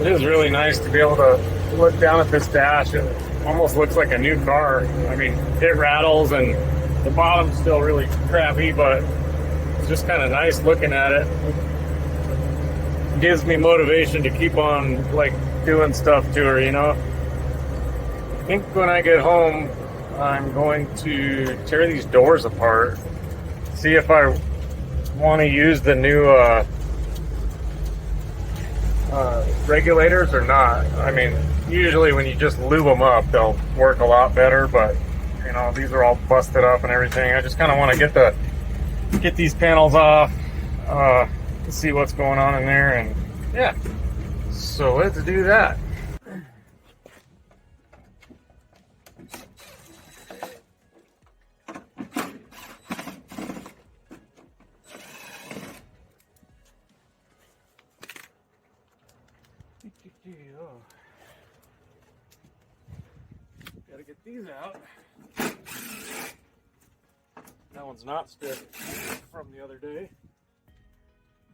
It is really nice to be able to look down at this dash and it almost looks like a new car. I mean, it rattles and the bottom's still really crappy, but it's just kind of nice looking at it. It gives me motivation to keep on like doing stuff to her, you know. I think when I get home, I'm going to tear these doors apart, see if I want to use the new regulators or not. I mean, usually when you just lube them up, they'll work a lot better, but you know, these are all busted up and everything. I just kind of want to get these panels off, see what's going on in there, and yeah, so let's do that. Gotta get these out. That one's not stiff from the other day.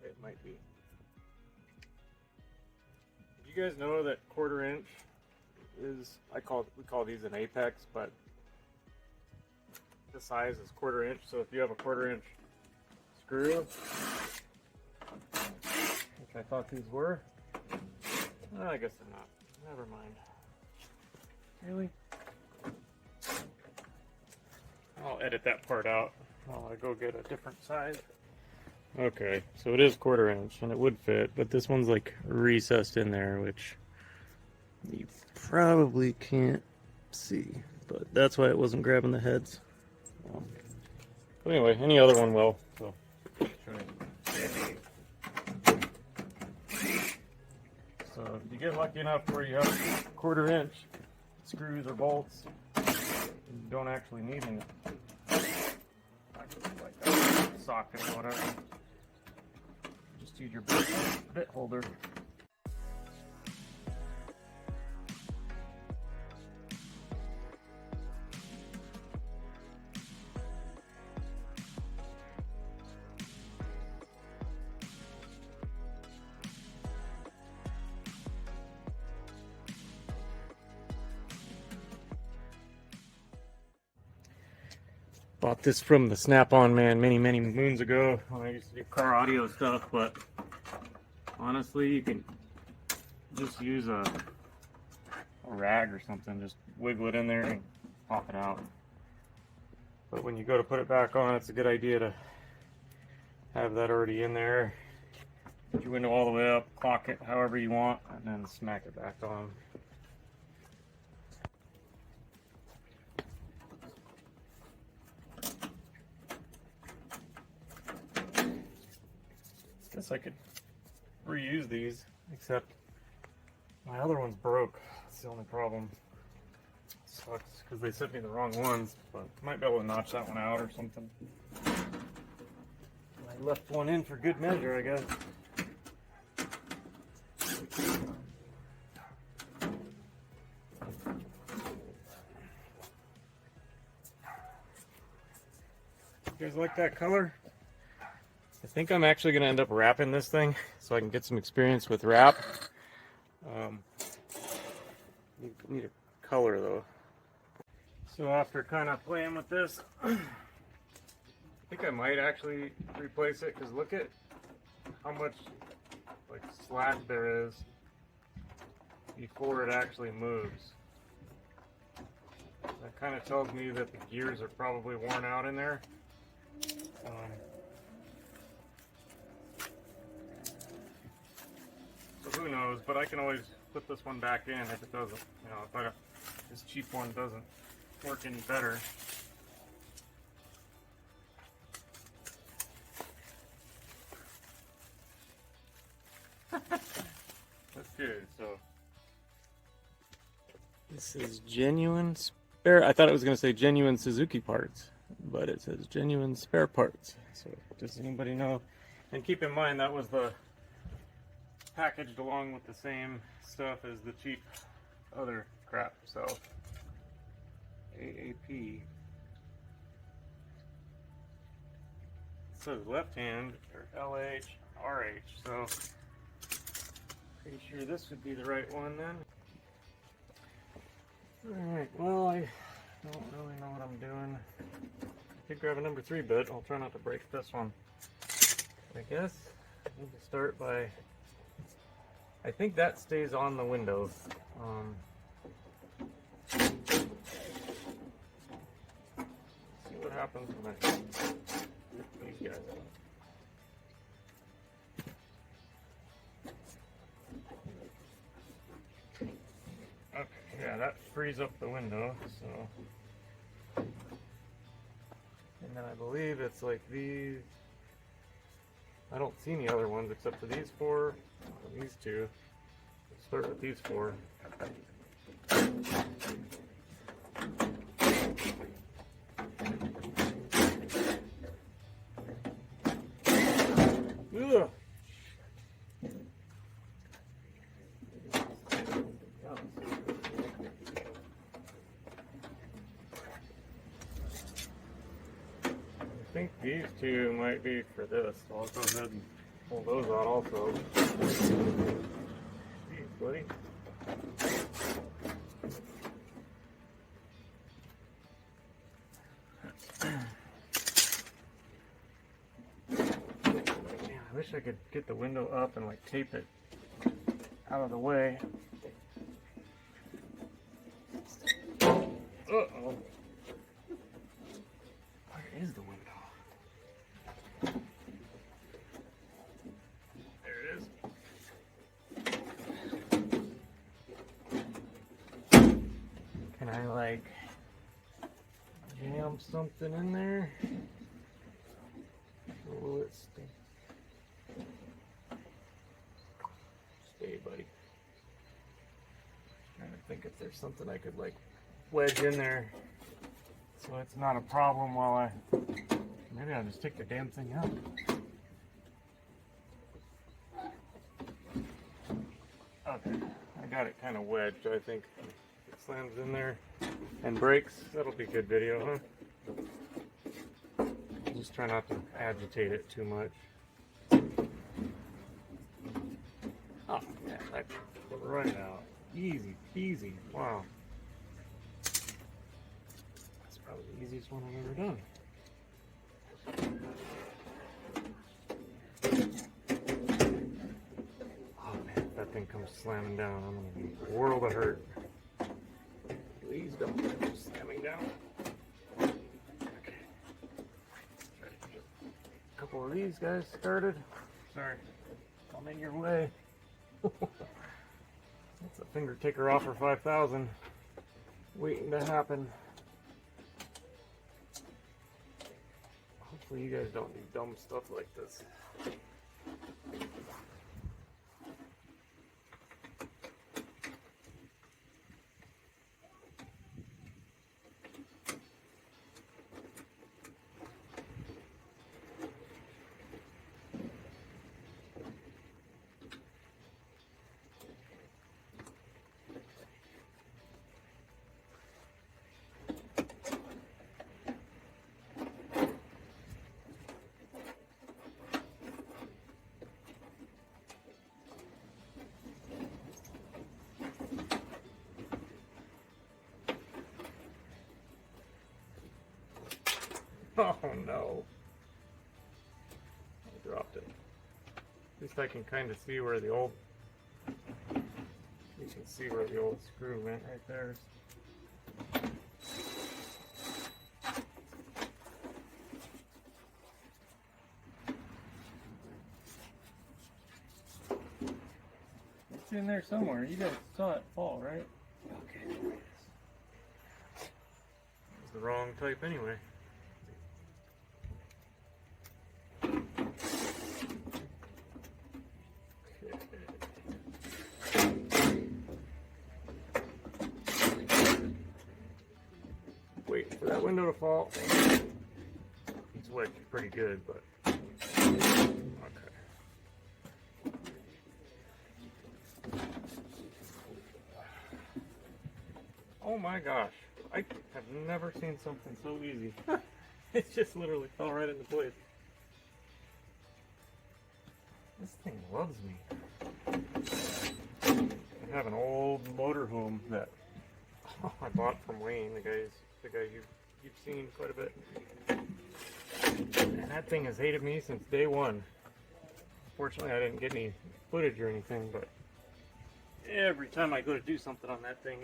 It might be. Did you guys know that 1/4 inch is, we call these an apex, but the size is 1/4 inch. So if you have a 1/4 inch screw, which I thought these were, I guess they're not. Never mind. Really? I'll edit that part out while I go get a different size. Okay, so it is 1/4 inch and it would fit, but this one's like recessed in there, which you probably can't see, but that's why it wasn't grabbing the heads. But anyway, any other one will. So, so if you get lucky enough where you have 1/4 inch screws or bolts, you don't actually need any like a socket or whatever. Just use your bit holder. Bought this from the Snap-on man many moons ago when I used to do car audio stuff, but honestly you can just use a rag or something, just wiggle it in there and pop it out. But when you go to put it back on, it's a good idea to have that already in there. Put your window all the way up, clock it however you want, and then smack it back on. Guess I could reuse these, except my other one's broke. That's the only problem. Sucks because they sent me the wrong ones, but might be able to notch that one out or something. I left one in for good measure, I guess. You guys like that color? I think I'm actually going to end up wrapping this thing so I can get some experience with wrap. Need a color though. So after kind of playing with this, I think I might actually replace it, because look at how much like slack there is before it actually moves. That kind of tells me that the gears are probably worn out in there. So who knows, but I can always put this one back in if it doesn't, you know, if this cheap one doesn't work any better. That's good. So this is genuine spare. I thought it was going to say genuine Suzuki parts, but it says genuine spare parts. So does anybody know? And keep in mind that was the packaged along with the same stuff as the cheap other crap. So AAP. It says left hand or LH, RH. So Pretty sure this would be the right one then. Alright, well, I don't really know what I'm doing. I did grab a number 3 bit. I'll try not to break this one. I guess I need to start by... I think that stays on the windows. See what happens when I lift these guys up. Okay, yeah, that frees up the window, so... And then I believe it's like these... I don't see any other ones except for these 4 and these 2. Let's start with these 4. Ugh. I think these 2 might be for this, so I'll go ahead and pull those out also. Jeez, buddy. Man, I wish I could get the window up and like tape it out of the way. Uh-oh. Where is the window? Can I like jam something in there? Or will it stay? Stay, buddy. Trying to think if there's something I could like wedge in there so it's not a problem while I... Maybe I'll just take the damn thing out. Okay, I got it kind of wedged, I think. It slams in there and breaks. That'll be good video, huh? Just try not to agitate it too much. Oh, yeah, that right out. Easy peasy. Wow. That's probably the easiest one I've ever done. Oh man, if that thing comes slamming down, I'm gonna be a world of hurt. Please don't come slamming down. Okay. Try to get a couple of these guys started. Sorry, I'm in your way. That's a finger ticker offer 5,000 waiting to happen. Hopefully you guys don't do dumb stuff like this. Oh no. I dropped it. At least I can kind of see where the old... You can see where the old screw went right there. It's in there somewhere. You guys saw it fall, right? Okay, there it is. It was the wrong type anyway. Waiting for that window to fall. It's wedged pretty good, but okay. Oh my gosh, I have never seen something so easy. It just literally fell right into place. This thing loves me. have an old motorhome that I bought from Wayne, the guy you've seen quite a bit. And that thing has hated me since day one. Fortunately, I didn't get any footage or anything, but every time I go to do something on that thing,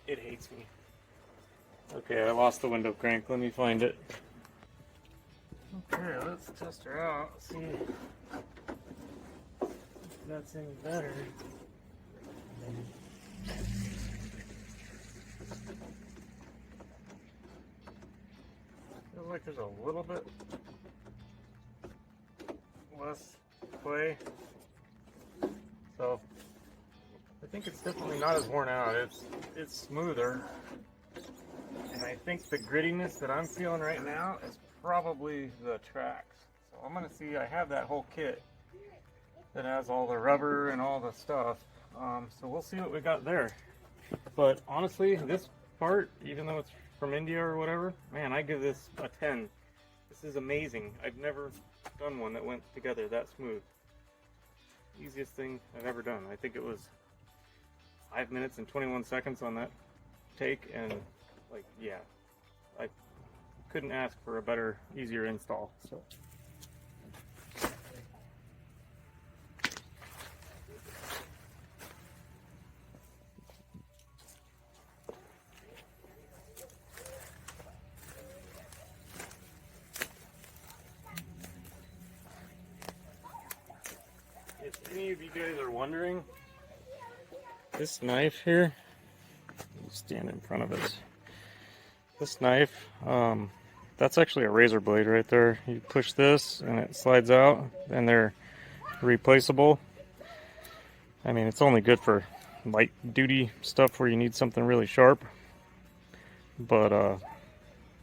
it hates me. Okay, I lost the window crank. Let me find it. Okay, let's test her out. See if that's any better. Feels like there's a little bit less play. So I think it's definitely not as worn out. It's smoother. And I think the grittiness that I'm feeling right now is probably the tracks. So I'm gonna see, I have that whole kit that has all the rubber and all the stuff. So we'll see what we got there. But honestly, this part, even though it's from India or whatever, man, I give this a 10. This is amazing. I've never done one that went together that smooth. Easiest thing I've ever done. I think it was 5 minutes and 21 seconds on that take, and like, yeah, I couldn't ask for a better, easier install. So if any of you guys are wondering, this knife here, stand in front of it. This knife, that's actually a razor blade right there. You push this and it slides out, and they're replaceable. I mean, it's only good for light duty stuff where you need something really sharp, but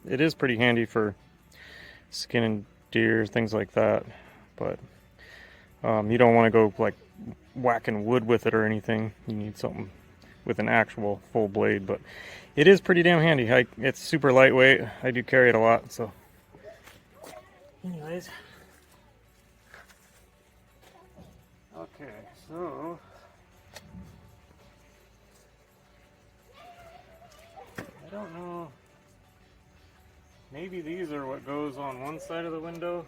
it is pretty handy for skinning deer, things like that. But you don't want to go like whacking wood with it or anything. You need something with an actual full blade, but it is pretty damn handy. It's super lightweight. I do carry it a lot, so anyways. Okay, so I don't know, maybe these are what goes on one side of the window,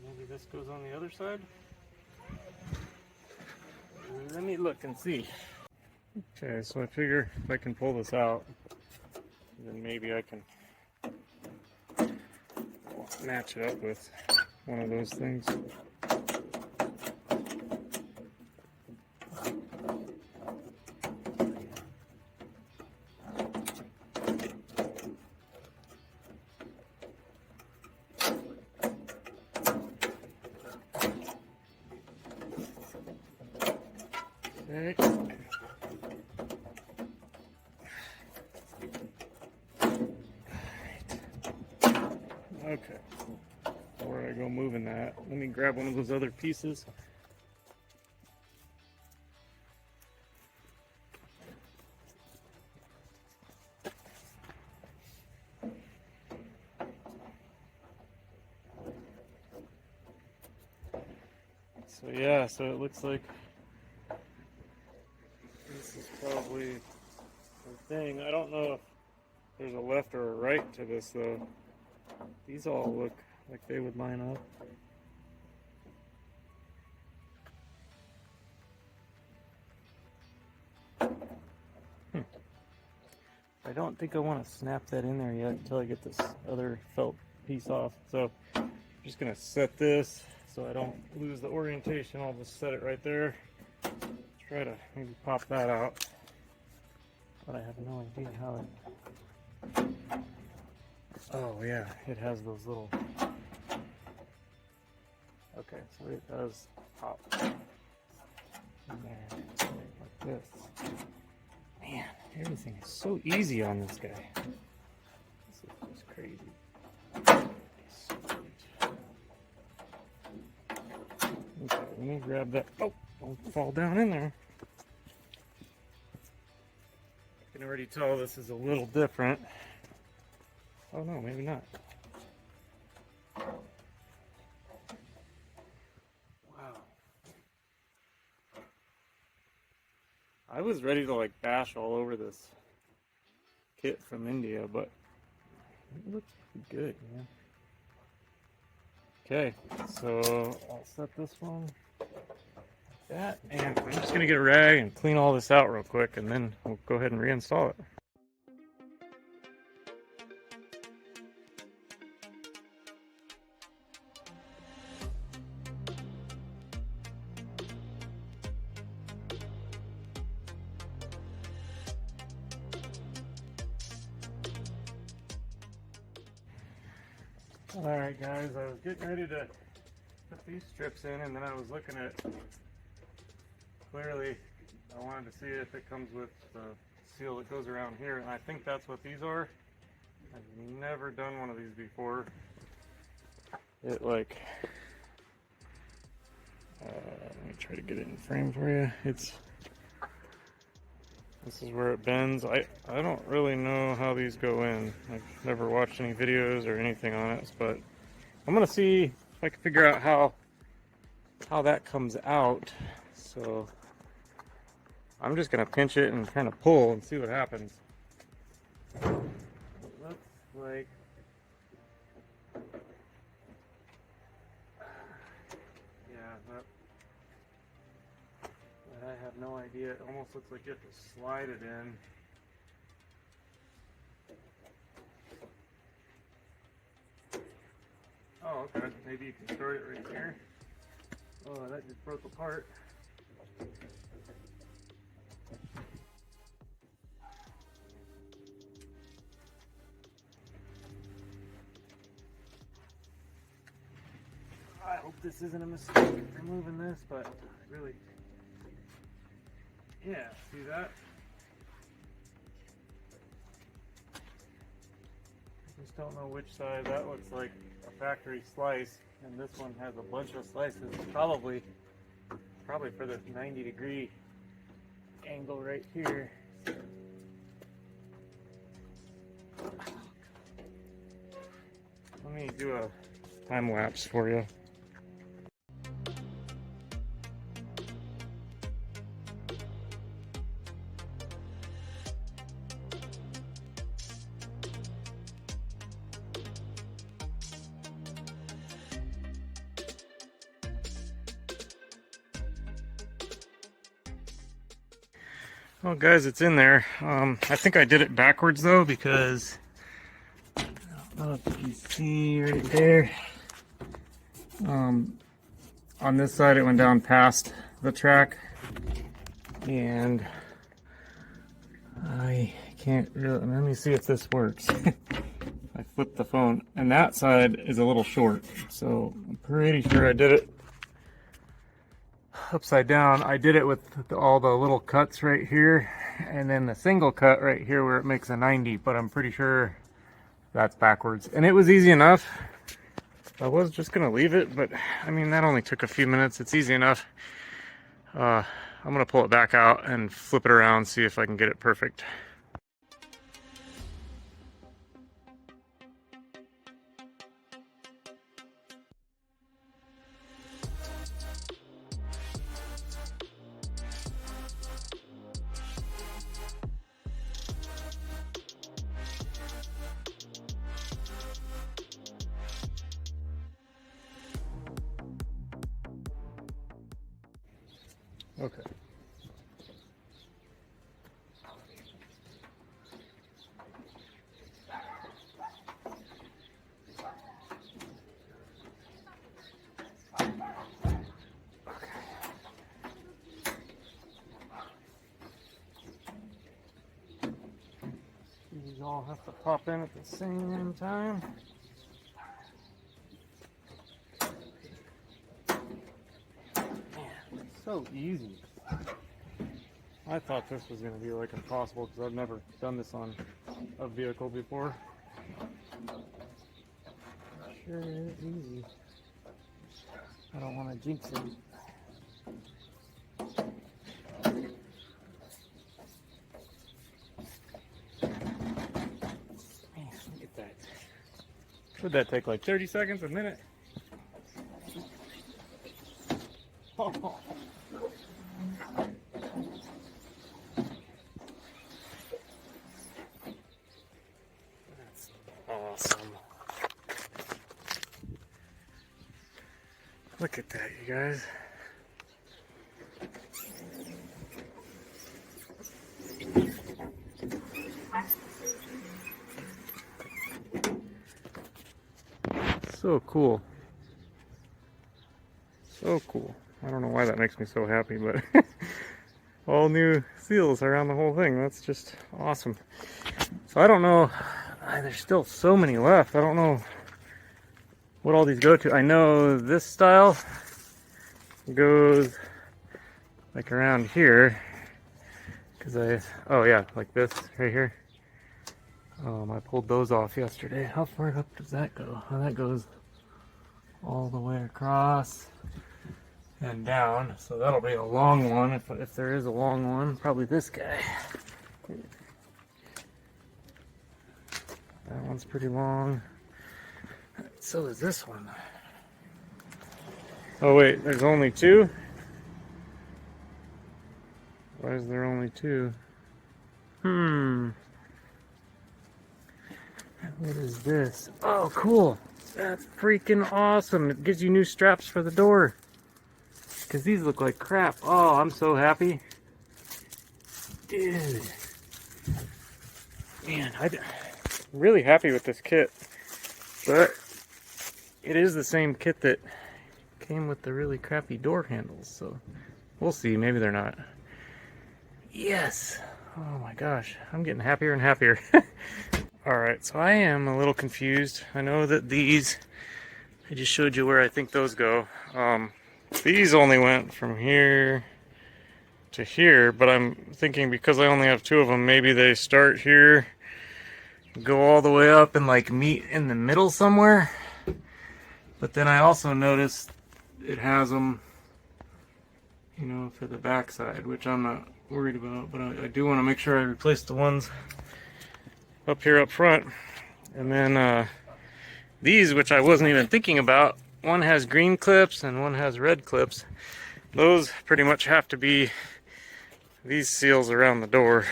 maybe this goes on the other side. Let me look and see. Okay, so I figure if I can pull this out, then maybe I can match it up with one of those things. Okay. Okay. Before I go moving that, let me grab one of those other pieces. So yeah, so it looks like this is probably the thing. I don't know if there's a left or a right to this though. These all look like they would line up. I don't think I want to snap that in there yet until I get this other felt piece off. So I'm just going to set this so I don't lose the orientation. I'll just set it right there. Try to maybe pop that out. But I have no idea how it... Oh yeah, it has those little... Okay, so it does pop in there like this. Man, everything is so easy on this guy. This is just crazy. Okay, let me grab that. Oh, don't fall down in there. I can already tell this is a little different. Oh no, maybe not. Wow. I was ready to like bash all over this kit from India, but it looks pretty good, man. Okay, so I'll set this one like that, and I'm just gonna get a rag and clean all this out real quick, and then we'll go ahead and reinstall it. Alright guys, I was getting ready to put these strips in, and then I was looking at, clearly I wanted to see if it comes with the seal that goes around here, and I think that's what these are. I've never done one of these before. It like, let me try to get it in frame for you. This is where it bends. I don't really know how these go in. I've never watched any videos or anything on it, but I'm gonna see if I can figure out how that comes out. So I'm just gonna pinch it and kind of pull and see what happens. It looks like, yeah, that I have no idea. It almost looks like you have to slide it in. Oh, okay. Maybe you can start it right here. Oh, that just broke apart. I hope this isn't a mistake removing this, but really, yeah, see that? I just don't know which side. That looks like a factory slice, and this one has a bunch of slices. Probably for this 90-degree angle right here. Let me do a time lapse for you. Well guys, it's in there. I think I did it backwards though, because I don't know if you can see right there. On this side it went down past the track, and I can't really, let me see if this works. I flipped the phone, and that side is a little short, so I'm pretty sure I did it upside down. I did it with all the little cuts right here, and then the single cut right here where it makes a 90, but I'm pretty sure that's backwards. And it was easy enough. I was just gonna leave it, but I mean, that only took a few minutes. It's easy enough. I'm gonna pull it back out and flip it around, see if I can get it perfect. Okay. These all have to pop in at the same time. Man, it's so easy. I thought this was going to be like impossible because I've never done this on a vehicle before. Sure is easy. I don't want to jinx it. Man, look at that. Would that take like 30 seconds, a minute? Look at that, you guys. So cool. So cool. I don't know why that makes me so happy, but all new seals around the whole thing. That's just awesome. So I don't know. There's still so many left. I don't know what all these go to. I know this style goes like around here. Oh yeah, like this right here. I pulled those off yesterday. How far up does that go? Oh, that goes all the way across and down. So that'll be a long one, if there is a long one. Probably this guy. That one's pretty long. So is this one. Oh wait, there's only two? Why is there only two? What is this? Oh, cool. That's freaking awesome. It gives you new straps for the door. Because these look like crap. Oh, I'm so happy. Dude. Man, I'm really happy with this kit. But it is the same kit that came with the really crappy door handles. So we'll see. Maybe they're not. Yes. Oh my gosh. I'm getting happier and happier. Alright, so I am a little confused. I know that these, I just showed you where I think those go. These only went from here to here, but I'm thinking because I only have two of them, maybe they start here, go all the way up and like meet in the middle somewhere. But then I also noticed it has them, you know, for the back side, which I'm not worried about, but I do want to make sure I replace the ones up here up front. And then these, which I wasn't even thinking about, one has green clips and one has red clips. Those pretty much have to be these seals around the door.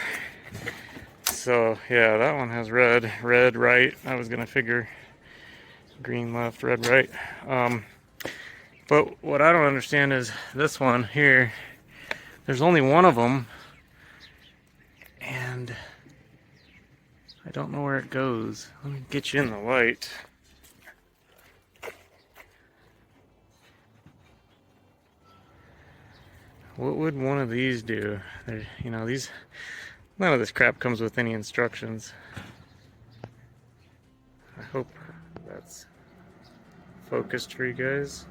So yeah, that one has red right. I was gonna figure green left, red right. But what I don't understand is this one here. There's only one of them, and I don't know where it goes. Let me get you in the light. What would one of these do? You know, none of this crap comes with any instructions. I hope that's focused for you guys.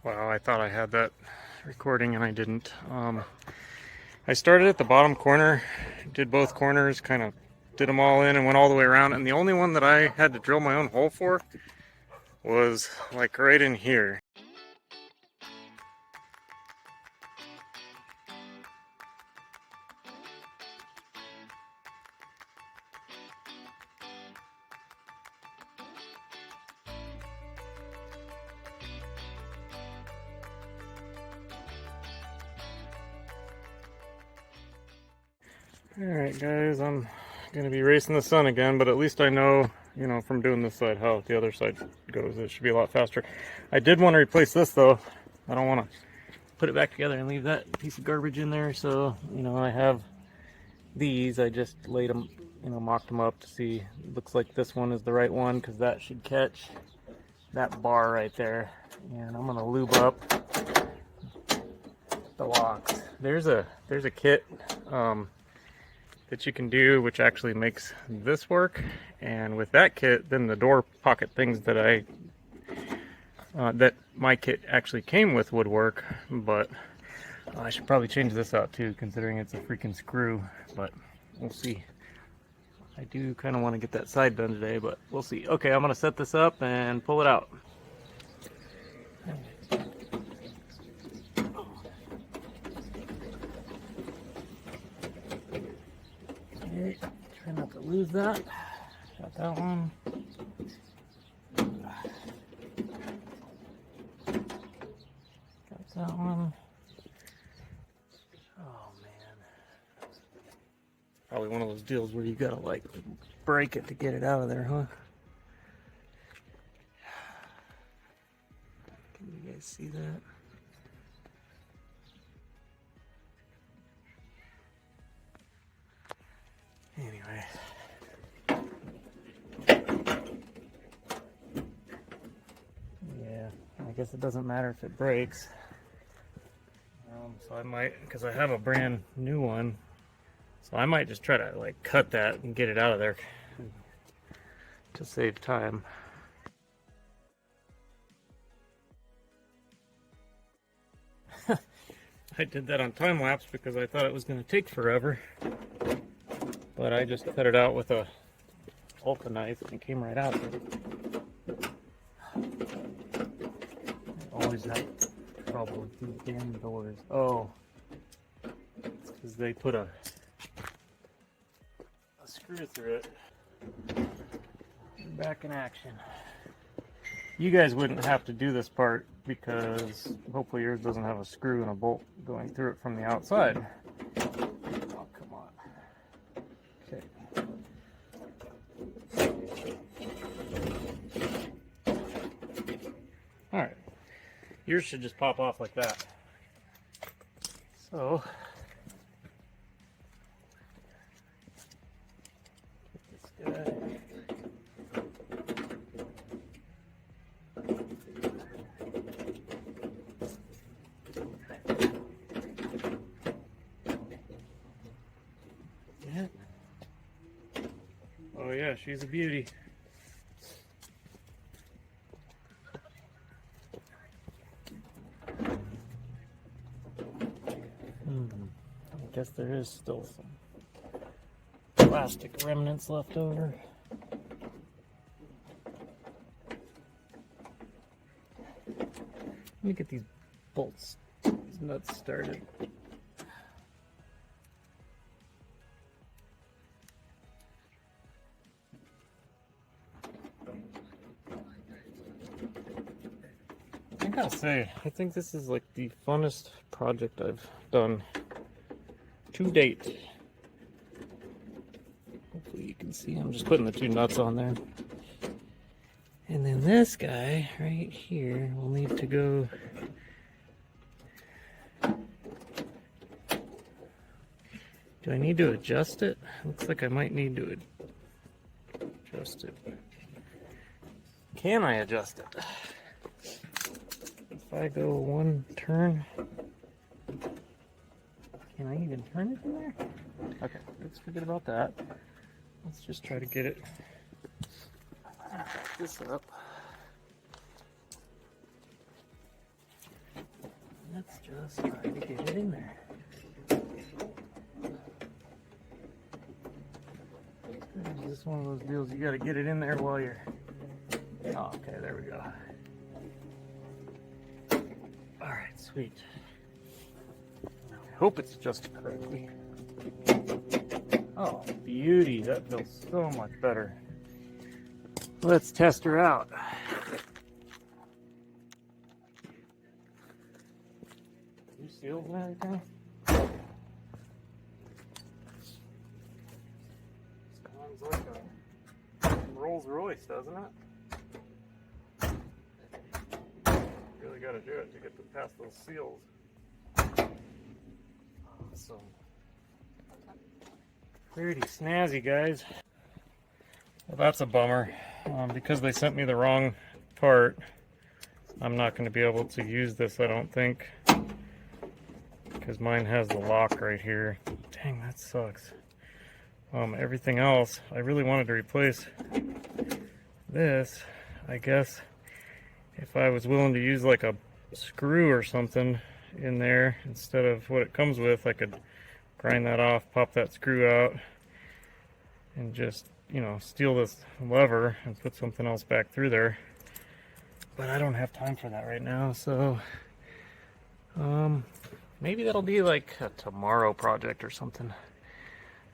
Wow, I thought I had that recording and I didn't. I started at the bottom corner, did both corners, kind of did them all in and went all the way around, and the only one that I had to drill my own hole for was like right in here. Alright guys, I'm gonna be racing the sun again, but at least I know, you know, from doing this side how the other side goes. It should be a lot faster. I did want to replace this though. I don't want to put it back together and leave that piece of garbage in there, so, you know, I have these. I just laid them, you know, mocked them up to see. It looks like this one is the right one because that should catch that bar right there. And I'm gonna lube up the locks. There's a kit that you can do, which actually makes this work, and with that kit, then the door pocket things that that my kit actually came with would work. But I should probably change this out too, considering it's a freaking screw, but we'll see. I do kind of want to get that side done today, but we'll see. Okay, I'm going to set this up and pull it out. Okay, try not to lose that. Got that one. Got that one. Oh man. Probably one of those deals where you gotta like break it to get it out of there, huh? Can you guys see that? Anyway. Yeah, I guess it doesn't matter if it breaks. So I might, because I have a brand new one, so I might just try to like cut that and get it out of there to save time. I did that on time lapse because I thought it was going to take forever, but I just cut it out with a Ultra knife and it came right out. I always have trouble with these damn doors. Oh, it's because they put a screw through it. We're back in action. You guys wouldn't have to do this part because hopefully yours doesn't have a screw and a bolt going through it from the outside. Oh, come on. Okay. Alright. Yours should just pop off like that. So, get this guy. Oh yeah, she's a beauty. I guess there is still some plastic remnants left over. Let me get these bolts, these nuts started. I gotta say, I think this is like the funnest project I've done to date. Hopefully you can see I'm just putting the two nuts on there. And then this guy right here will need to go do I need to adjust it? Looks like I might need to adjust it. Can I adjust it? If I go one turn, can I even turn it from there? Okay, let's forget about that. Let's just try to get it this up. Let's just try to get it in there. It's just one of those deals, you gotta get it in there while you're... Oh, okay, there we go. Alright, sweet. I hope it's adjusted correctly. Oh, beauty, that feels so much better. Let's test her out. New seals and everything? Sounds like a Rolls Royce, doesn't it? Really got to do it to get past those seals. Awesome. Pretty snazzy, guys. Well, that's a bummer. Because they sent me the wrong part, I'm not going to be able to use this, I don't think. Because mine has the lock right here. Dang, that sucks. Everything else, I really wanted to replace this. I guess if I was willing to use like a screw or something in there instead of what it comes with, I could grind that off, pop that screw out, and just, you know, steal this lever and put something else back through there. But I don't have time for that right now, so maybe that'll be like a tomorrow project or something.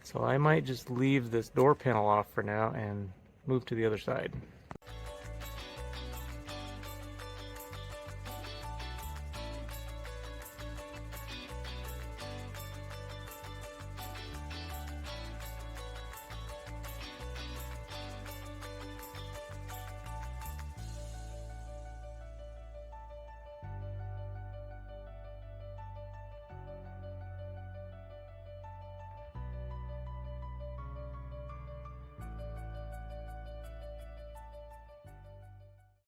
So I might just leave this door panel off for now and move to the other side.